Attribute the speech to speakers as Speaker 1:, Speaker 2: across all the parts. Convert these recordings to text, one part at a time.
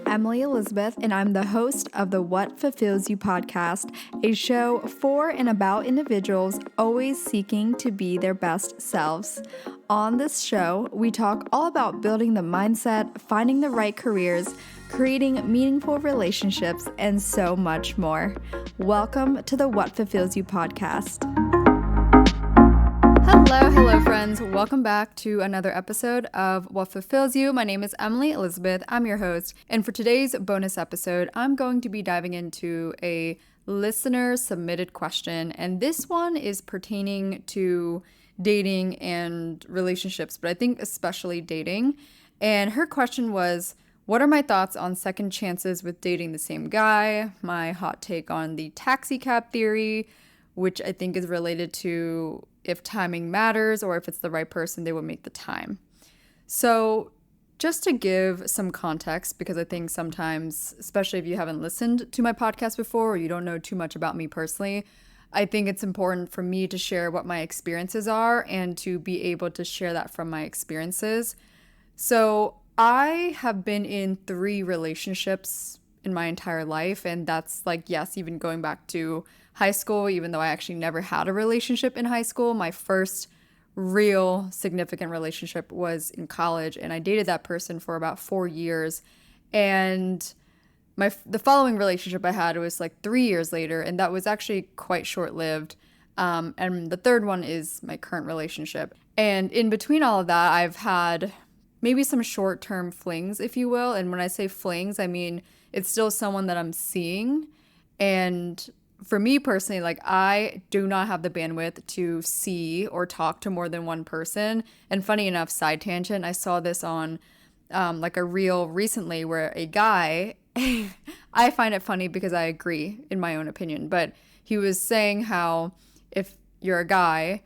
Speaker 1: Emily Elizabeth, and I'm the host of the What Fulfills You podcast, a show for and about individuals always seeking to be their best selves. On this show, we talk all about building the mindset, finding the right careers, creating meaningful relationships, and so much more. Welcome to the What Fulfills You podcast. Hello, friends. Welcome back to another episode of What Fulfills You. My name is Emily Elizabeth. I'm your host. And for today's bonus episode, I'm going to be diving into a listener submitted question. And this one is pertaining to dating and relationships, but I think especially dating. And her question was, what are my thoughts on second chances with dating the same guy? My hot take on the taxi cab theory, which I think is related to if timing matters or if it's the right person, they will make the time. So just to give some context, because I think sometimes, especially if you haven't listened to my podcast before or you don't know too much about me personally, I think it's important for me to share what my experiences are and to be able to share that from my experiences. So I have been in 3 relationships in my entire life, and that's yes, even going back to high school, even though I actually never had a relationship in high school. My first real significant relationship was in college, and I dated that person for about 4 years. And the following relationship I had was 3 years later, and that was actually quite short-lived. And the third one is my current relationship. And in between all of that, I've had maybe some short-term flings, if you will. And when I say flings, I mean it's still someone that I'm seeing. And for me personally, I do not have the bandwidth to see or talk to more than one person. And funny enough, side tangent, I saw this on a reel recently where a guy, I find it funny because I agree in my own opinion, but he was saying how if you're a guy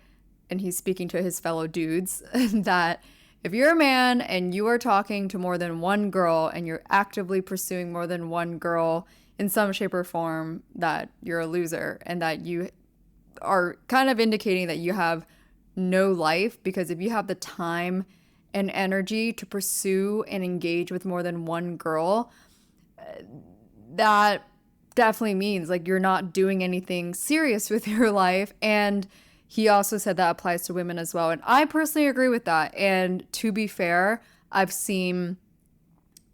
Speaker 1: and he's speaking to his fellow dudes, that if you're a man and you are talking to more than one girl and you're actively pursuing more than one girl in some shape or form, that you're a loser and that you are kind of indicating that you have no life, because if you have the time and energy to pursue and engage with more than one girl, that definitely means you're not doing anything serious with your life. And he also said that applies to women as well. And I personally agree with that. And to be fair, I've seen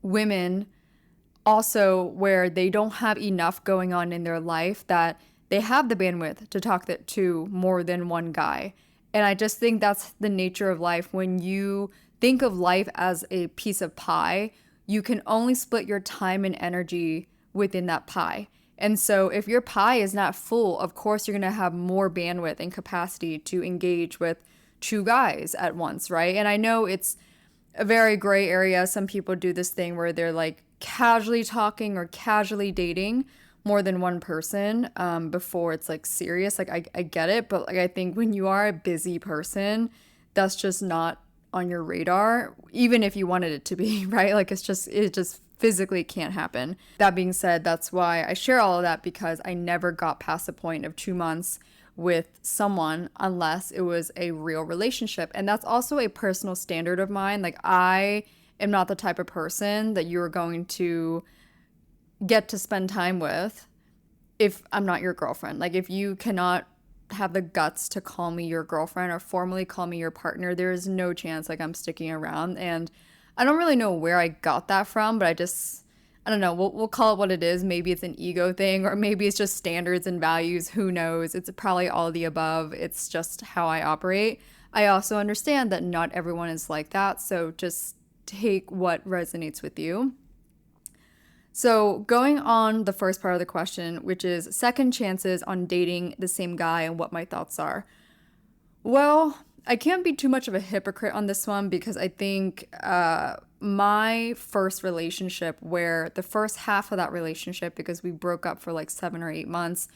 Speaker 1: women also where they don't have enough going on in their life that they have the bandwidth to talk to more than one guy. And I just think that's the nature of life. When you think of life as a piece of pie, you can only split your time and energy within that pie. And so if your pie is not full, of course, you're going to have more bandwidth and capacity to engage with 2 guys at once, right? And I know it's a very gray area. Some people do this thing where they're casually talking or casually dating more than one person before it's serious. I get it, but I think when you are a busy person, that's just not on your radar, even if you wanted it to be, right? It just physically can't happen. That being said, that's why I share all of that, because I never got past the point of 2 months with someone unless it was a real relationship. And that's also a personal standard of mine. I am not the type of person that you're going to get to spend time with if I'm not your girlfriend. If you cannot have the guts to call me your girlfriend or formally call me your partner, there is no chance I'm sticking around. And I don't really know where I got that from, but I don't know, we'll call it what it is. Maybe it's an ego thing, or maybe it's just standards and values. Who knows? It's probably all of the above. It's just how I operate. I also understand that not everyone is like that, so just take what resonates with you. So going on the first part of the question, which is second chances on dating the same guy and what my thoughts are. Well, I can't be too much of a hypocrite on this one, because I think my first relationship, where the first half of that relationship, because we broke up for 7 or 8 months,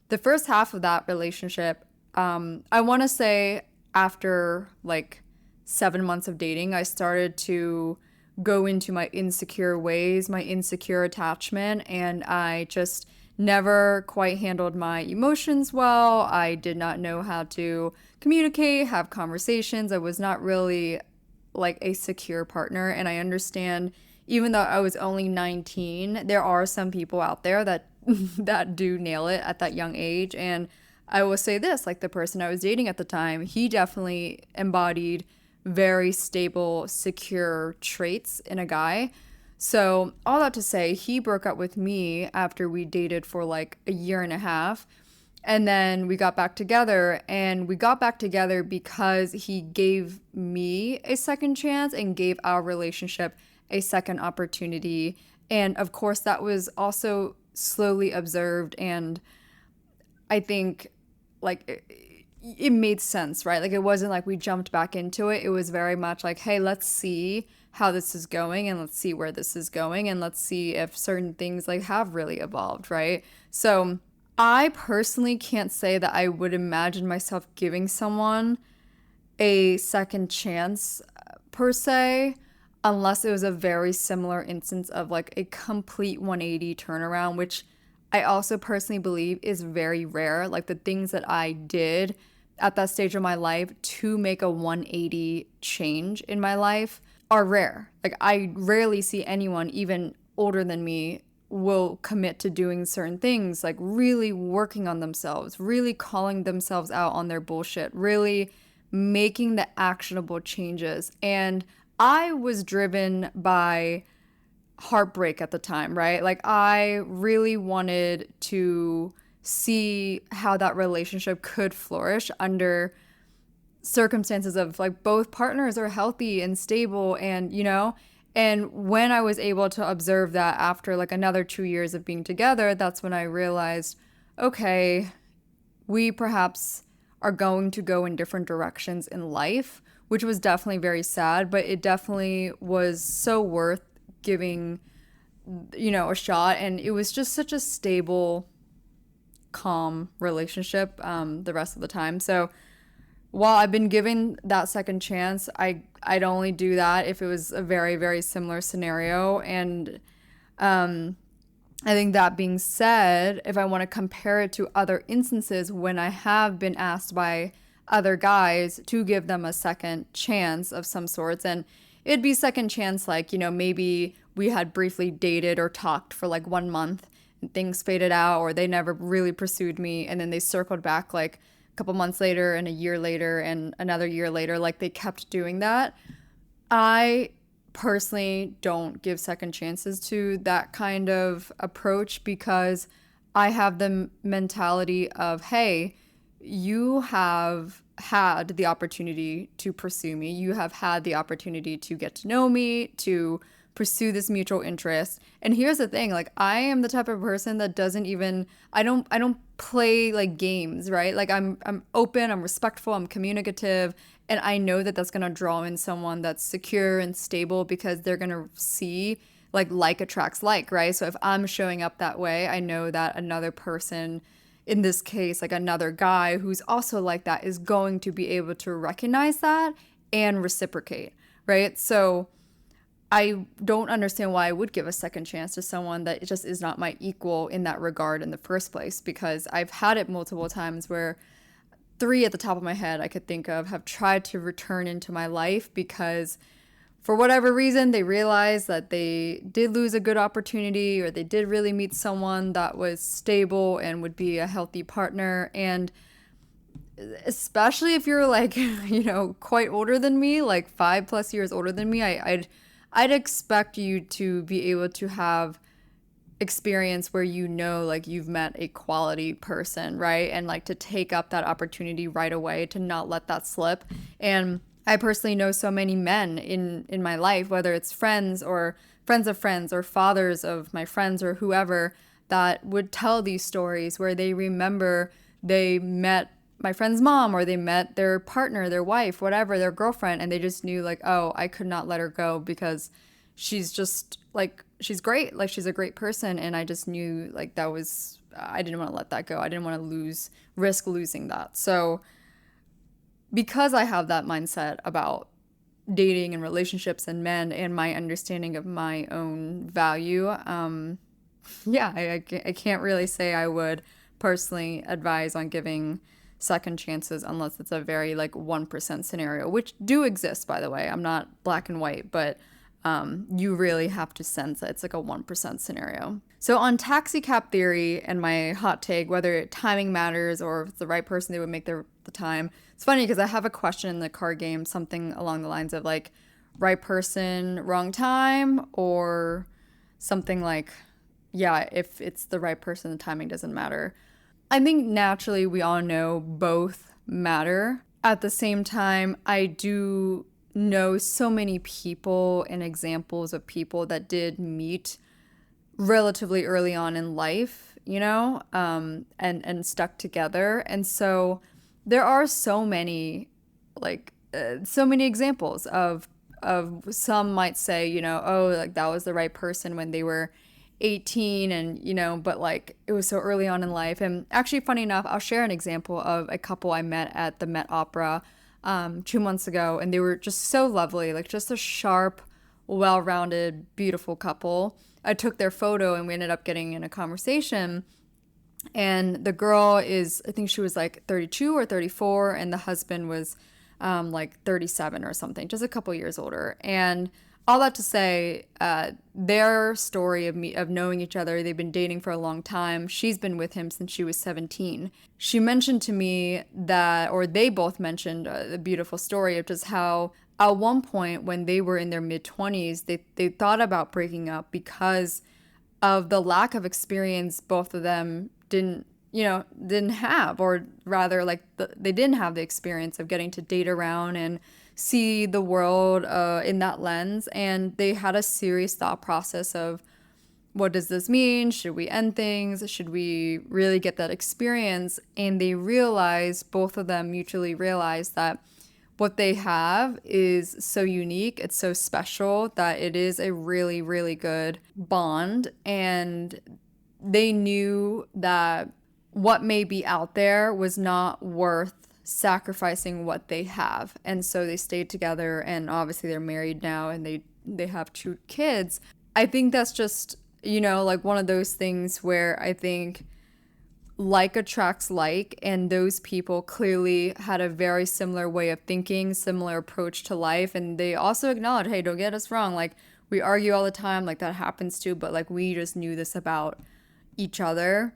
Speaker 1: the first half of that relationship, I want to say after 7 months of dating, I started to go into my insecure ways, my insecure attachment, and I just never quite handled my emotions well. I did not know how to communicate, have conversations. I was not really a secure partner, and I understand even though I was only 19, there are some people out there that that do nail it at that young age. And I will say this, like the person I was dating at the time, he definitely embodied very stable, secure traits in a guy. So, all that to say, he broke up with me after we dated for like a year and a half. And then we got back together, and we got back together because he gave me a second chance and gave our relationship a second opportunity. And of course, that was also slowly observed. And I think like it made sense, right? Like it wasn't like we jumped back into it. It was very much like, hey, let's see how this is going and let's see where this is going and let's see if certain things like have really evolved, right? So I personally can't say that I would imagine myself giving someone a second chance per se, unless it was a very similar instance of like a complete 180 turnaround, which I also personally believe is very rare. Like the things that I did at that stage of my life to make a 180 change in my life are rare. Like I rarely see anyone, even older than me, will commit to doing certain things, like really working on themselves, really calling themselves out on their bullshit, really making the actionable changes. And I was driven by heartbreak at the time, right? Like I really wanted to see how that relationship could flourish under circumstances of like both partners are healthy and stable and and when I was able to observe that after like another 2 years of being together, that's when I realized, okay, we perhaps are going to go in different directions in life, which was definitely very sad, but it definitely was so worth giving, a shot. And it was just such a stable, calm relationship the rest of the time. So while I've been given that second chance, I'd only do that if it was a very, very similar scenario. And I think that being said, if I want to compare it to other instances when I have been asked by other guys to give them a second chance of some sorts, and it'd be second chance like, maybe we had briefly dated or talked for like 1 month and things faded out or they never really pursued me and then they circled back like a couple months later and a year later and another year later, like they kept doing that. I personally don't give second chances to that kind of approach because I have the mentality of, hey, you have had the opportunity to pursue me. You have had the opportunity to get to know me, to pursue this mutual interest. And here's the thing, like I am the type of person that doesn't even I don't play like games, right? Like I'm open, I'm respectful, I'm communicative, and I know that that's going to draw in someone that's secure and stable because they're going to see like attracts like, right? So if I'm showing up that way, I know that another person, in this case, like another guy who's also like that, is going to be able to recognize that and reciprocate, right? So I don't understand why I would give a second chance to someone that just is not my equal in that regard in the first place, because I've had it multiple times where three at the top of my head I could think of have tried to return into my life because for whatever reason they realized that they did lose a good opportunity or they did really meet someone that was stable and would be a healthy partner. And especially if you're like quite older than me, like 5+ years older than me, I'd expect you to be able to have experience where like you've met a quality person, right? And like to take up that opportunity right away, to not let that slip. And I personally know so many men in my life, whether it's friends or friends of friends or fathers of my friends or whoever, that would tell these stories where they remember they met my friend's mom or they met their partner, their wife, whatever, their girlfriend, and they just knew like, oh, I could not let her go because she's just like, she's great, like she's a great person, and I just knew like that was, I didn't want to let that go. I didn't want to risk losing that. So because I have that mindset about dating and relationships and men and my understanding of my own value, yeah, I can't really say I would personally advise on giving second chances unless it's a very like 1% scenario, which do exist, by the way. I'm not black and white, but you really have to sense that it's like a 1% scenario. So on taxi cab theory and my hot take, whether timing matters or if it's the right person, they would make the time. It's funny because I have a question in the card game, something along the lines of like right person, wrong time, or something like, yeah, if it's the right person, the timing doesn't matter. I think naturally we all know both matter. At the same time, I do know so many people and examples of people that did meet relatively early on in life, and stuck together. And so there are so many, so many examples of some might say, oh, like that was the right person when they were 18 and but like it was so early on in life. And actually, funny enough, I'll share an example of a couple I met at the Met Opera 2 months ago, and they were just so lovely, like just a sharp, well-rounded, beautiful couple. I took their photo and we ended up getting in a conversation. And the girl is, I think she was like 32 or 34, and the husband was like 37 or something, just a couple years older. And all that to say, their story of knowing each other, they've been dating for a long time. She's been with him since she was 17. She mentioned to me that, or they both mentioned the beautiful story of just how at one point when they were in their mid-20s, they thought about breaking up because of the lack of experience both of them didn't have, or rather like they didn't have the experience of getting to date around and see the world in that lens. And they had a serious thought process of, what does this mean? Should we end things? Should we really get that experience? And they realized, both of them mutually realized, that what they have is so unique, it's so special, that it is a really, really good bond. And they knew that what may be out there was not worth sacrificing what they have. And so they stayed together, and obviously they're married now, and they have 2 kids. I think that's just, like one of those things where I think like attracts like, and those people clearly had a very similar way of thinking, similar approach to life. And they also acknowledge, hey, don't get us wrong, like we argue all the time, like that happens too, but like we just knew this about each other.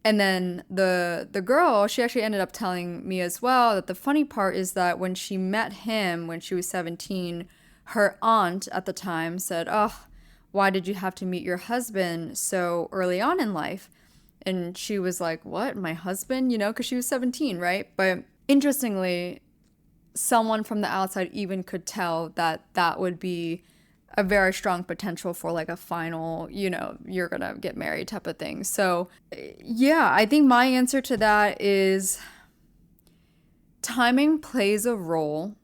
Speaker 1: And then the girl, she actually ended up telling me as well that the funny part is that when she met him when she was 17, her aunt at the time said, oh, why did you have to meet your husband so early on in life? And she was like, what, my husband? Because she was 17, right? But interestingly, someone from the outside even could tell that that would be a very strong potential for like a final, you're gonna get married type of thing. So yeah, I think my answer to that is timing plays a role,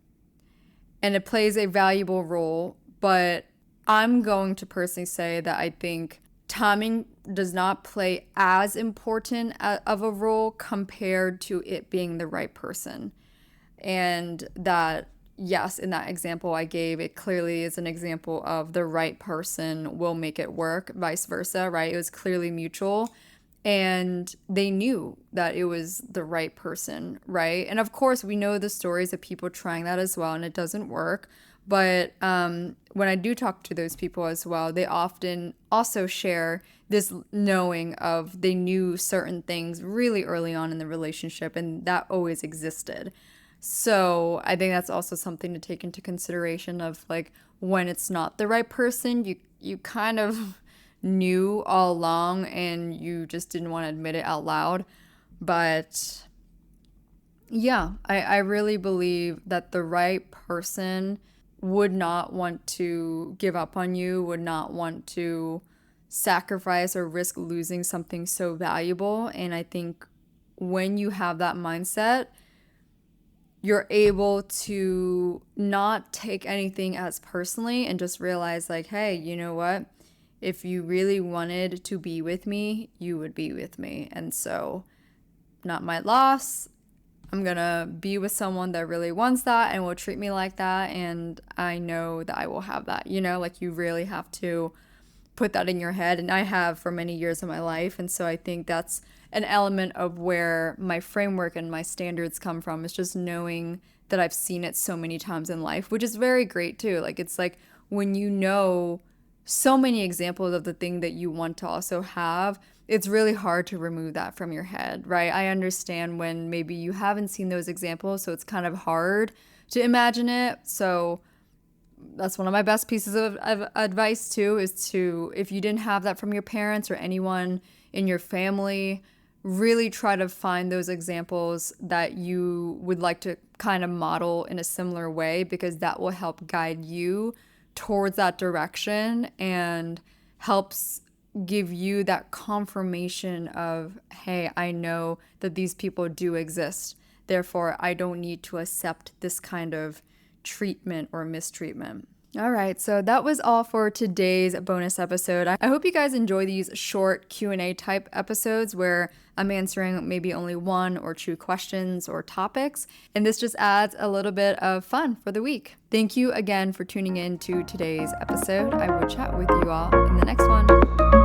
Speaker 1: and it plays a valuable role, but I'm going to personally say that I think timing does not play as important of a role compared to it being the right person. And that, yes, in that example I gave, it clearly is an example of the right person will make it work, vice versa, right? It was clearly mutual, and they knew that it was the right person, right? And of course, we know the stories of people trying that as well, and it doesn't work. But when I do talk to those people as well, they often also share this knowing of they knew certain things really early on in the relationship, and that always existed. So I think that's also something to take into consideration of like when it's not the right person, you kind of knew all along and you just didn't want to admit it out loud. But yeah, I really believe that the right person would not want to give up on you, would not want to sacrifice or risk losing something so valuable. And I think when you have that mindset, you're able to not take anything as personally and just realize like, hey, you know what? If you really wanted to be with me, you would be with me. And so, not my loss. I'm gonna be with someone that really wants that and will treat me like that. And I know that I will have that, like you really have to put that in your head. And I have for many years of my life. And so I think that's an element of where my framework and my standards come from, is just knowing that I've seen it so many times in life, which is very great too. Like, it's like when you know so many examples of the thing that you want to also have, it's really hard to remove that from your head, right? I understand when maybe you haven't seen those examples, so it's kind of hard to imagine it. So that's one of my best pieces of advice too, is to, if you didn't have that from your parents or anyone in your family, really try to find those examples that you would like to kind of model in a similar way, because that will help guide you towards that direction and helps give you that confirmation of, hey, I know that these people do exist. Therefore, I don't need to accept this kind of treatment or mistreatment. All right, so that was all for today's bonus episode. I hope you guys enjoy these short Q&A type episodes where I'm answering maybe only one or two questions or topics, and this just adds a little bit of fun for the week. Thank you again for tuning in to today's episode. I will chat with you all in the next one.